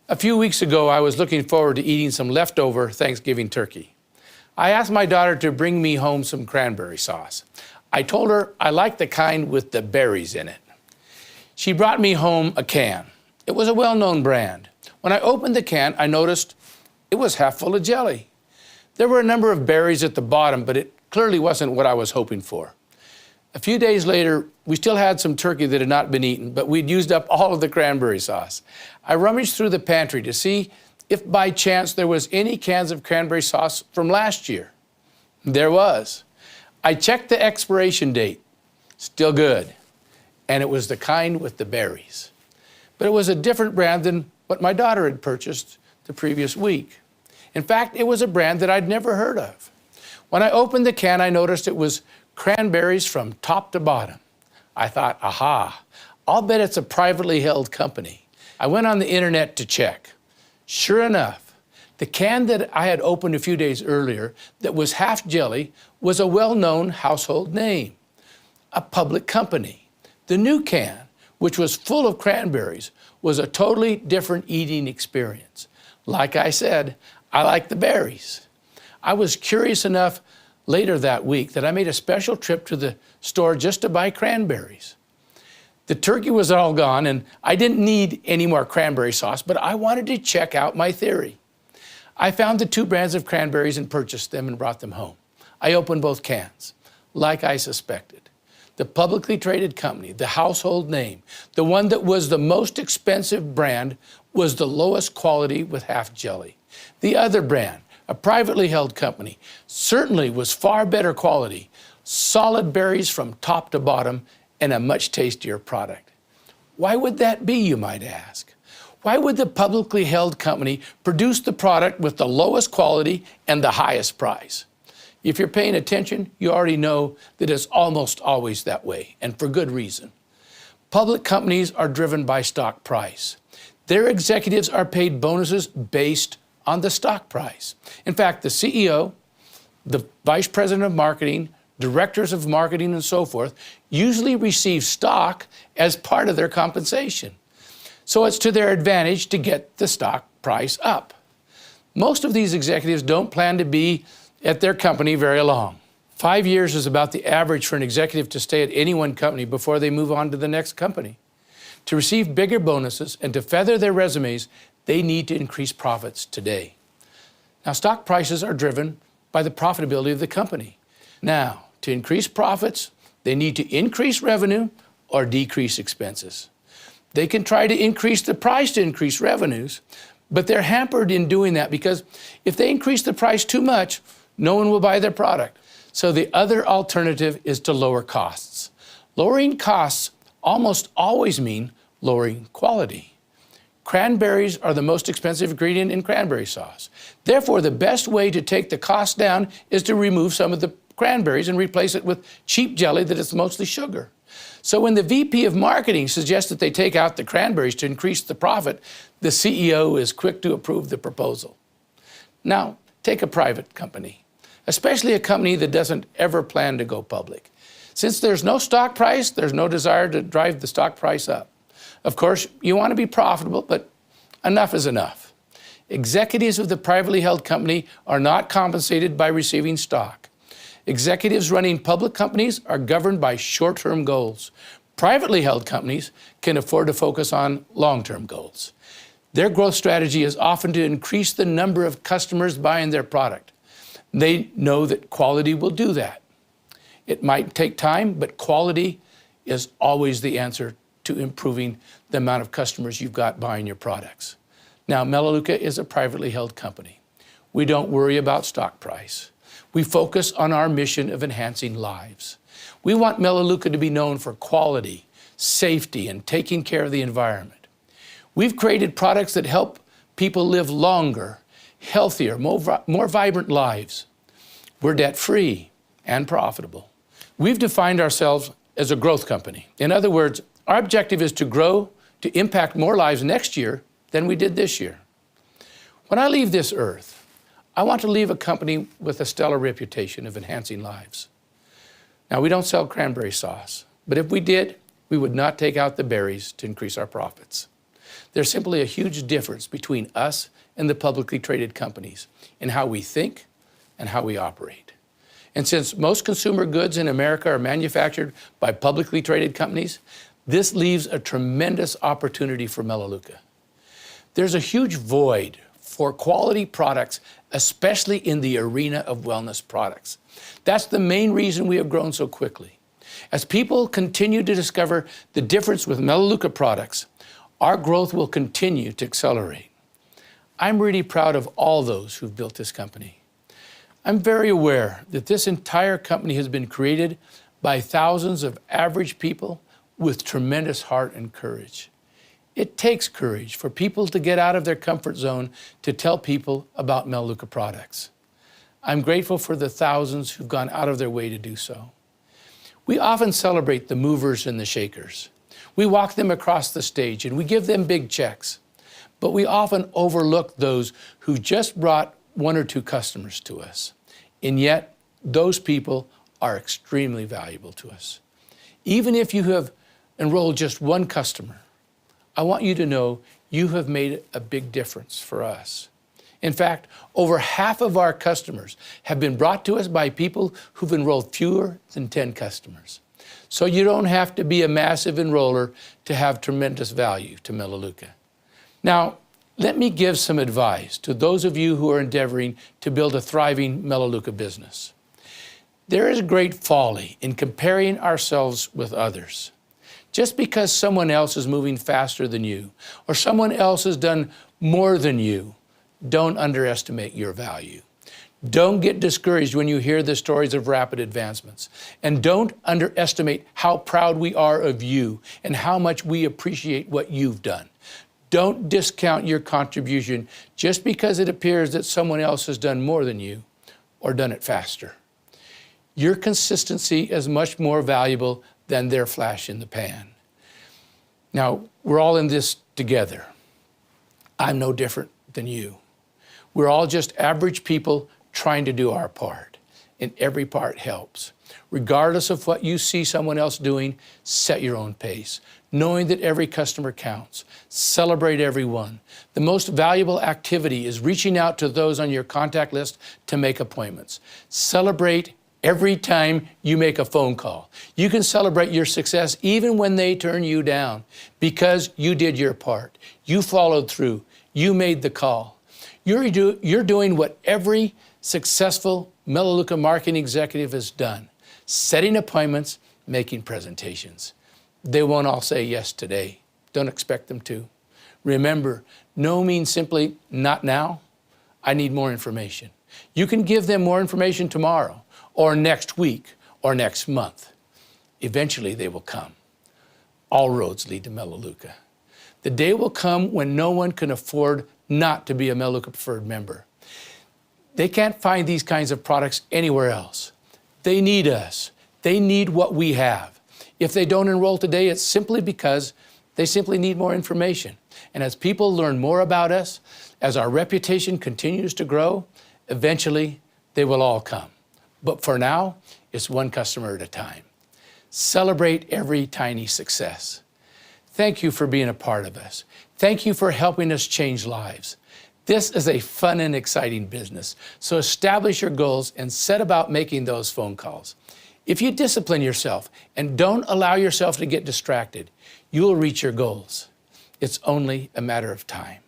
A few weeks ago, I was looking forward to eating some leftover Thanksgiving turkey. I asked my daughter to bring me home some cranberry sauce. I told her I liked the kind with the berries in it. She brought me home a can. It was a well-known brand. When I opened the can, I noticed it was half full of jelly. There were a number of berries at the bottom, but it clearly wasn't what I was hoping for. A few days later, we still had some turkey that had not been eaten, but we'd used up all of the cranberry sauce. I rummaged through the pantry to see if by chance there was any cans of cranberry sauce from last year. There was. I checked the expiration date. Still good. And it was the kind with the berries. But it was a different brand than what my daughter had purchased the previous week. In fact, it was a brand that I'd never heard of. When I opened the can, I noticed it was cranberries from top to bottom. I thought, aha, I'll bet it's a privately held company. I went on the internet to check. Sure enough, the can that I had opened a few days earlier that was half jelly was a well-known household name, a public company. The new can, which was full of cranberries, was a totally different eating experience. Like I said, I like the berries. I was curious enough later that week that I made a special trip to the store just to buy cranberries. The turkey was all gone and I didn't need any more cranberry sauce, but I wanted to check out my theory. I found the two brands of cranberries and purchased them and brought them home. I opened both cans, like I suspected. The publicly traded company, the household name, the one that was the most expensive brand, was the lowest quality with half jelly. The other brand, a privately held company, certainly was far better quality, solid berries from top to bottom, and a much tastier product. Why would that be, you might ask? Why would the publicly held company produce the product with the lowest quality and the highest price? If you're paying attention, you already know that it's almost always that way, and for good reason. Public companies are driven by stock price. Their executives are paid bonuses based on the stock price. In fact, the CEO, the vice president of marketing, directors of marketing, and so forth, usually receive stock as part of their compensation. So it's to their advantage to get the stock price up. Most of these executives don't plan to be at their company very long. 5 years is about the average for an executive to stay at any one company before they move on to the next company. To receive bigger bonuses and to feather their resumes, they need to increase profits today. Now, stock prices are driven by the profitability of the company. Now, to increase profits, they need to increase revenue or decrease expenses. They can try to increase the price to increase revenues, but they're hampered in doing that because if they increase the price too much, no one will buy their product. So the other alternative is to lower costs. Lowering costs almost always mean lowering quality. Cranberries are the most expensive ingredient in cranberry sauce. Therefore, the best way to take the cost down is to remove some of the cranberries and replace it with cheap jelly that is mostly sugar. So when the VP of marketing suggests that they take out the cranberries to increase the profit, the CEO is quick to approve the proposal. Now, take a private company, especially a company that doesn't ever plan to go public. Since there's no stock price, there's no desire to drive the stock price up. Of course, you want to be profitable, but enough is enough. Executives of the privately held company are not compensated by receiving stock. Executives running public companies are governed by short-term goals. Privately held companies can afford to focus on long-term goals. Their growth strategy is often to increase the number of customers buying their product. They know that quality will do that. It might take time, but quality is always the answer to improving the amount of customers you've got buying your products. Now, Melaleuca is a privately held company. We don't worry about stock price. We focus on our mission of enhancing lives. We want Melaleuca to be known for quality, safety, and taking care of the environment. We've created products that help people live longer, healthier, more vibrant lives. We're debt-free and profitable. We've defined ourselves as a growth company. In other words, our objective is to grow to impact more lives next year than we did this year. When I leave this earth, I want to leave a company with a stellar reputation of enhancing lives. Now, we don't sell cranberry sauce, but if we did, we would not take out the berries to increase our profits. There's simply a huge difference between us and the publicly traded companies in how we think and how we operate. And since most consumer goods in America are manufactured by publicly traded companies, this leaves a tremendous opportunity for Melaleuca. There's a huge void for quality products, especially in the arena of wellness products. That's the main reason we have grown so quickly. As people continue to discover the difference with Melaleuca products, our growth will continue to accelerate. I'm really proud of all those who've built this company. I'm very aware that this entire company has been created by thousands of average people with tremendous heart and courage. It takes courage for people to get out of their comfort zone to tell people about Melaleuca products. I'm grateful for the thousands who've gone out of their way to do so. We often celebrate the movers and the shakers. We walk them across the stage and we give them big checks. But we often overlook those who just brought 1 or 2 customers to us. And yet, those people are extremely valuable to us. Even if you have enrolled just 1 customer, I want you to know you have made a big difference for us. In fact, over half of our customers have been brought to us by people who've enrolled fewer than 10 customers. So you don't have to be a massive enroller to have tremendous value to Melaleuca. Now, let me give some advice to those of you who are endeavoring to build a thriving Melaleuca business. There is great folly in comparing ourselves with others. Just because someone else is moving faster than you, or someone else has done more than you, don't underestimate your value. Don't get discouraged when you hear the stories of rapid advancements. And don't underestimate how proud we are of you and how much we appreciate what you've done. Don't discount your contribution just because it appears that someone else has done more than you or done it faster. Your consistency is much more valuable than their flash in the pan. Now, we're all in this together. I'm no different than you. We're all just average people trying to do our part, and every part helps. Regardless of what you see someone else doing, set your own pace, knowing that every customer counts. Celebrate everyone. The most valuable activity is reaching out to those on your contact list to make appointments. Celebrate every time you make a phone call. You can celebrate your success even when they turn you down because you did your part. You followed through. You made the call. You're doing what every successful Melaleuca marketing executive has done, setting appointments, making presentations. They won't all say yes today. Don't expect them to. Remember, no means simply not now. I need more information. You can give them more information tomorrow or next week or next month. Eventually they will come. All roads lead to Melaleuca. The day will come when no one can afford not to be a Melaleuca preferred member. They can't find these kinds of products anywhere else. They need us. They need what we have. If they don't enroll today, it's simply because they simply need more information. And as people learn more about us, as our reputation continues to grow, eventually they will all come. But for now, it's 1 customer at a time. Celebrate every tiny success. Thank you for being a part of us. Thank you for helping us change lives. This is a fun and exciting business, so establish your goals and set about making those phone calls. If you discipline yourself and don't allow yourself to get distracted, you will reach your goals. It's only a matter of time.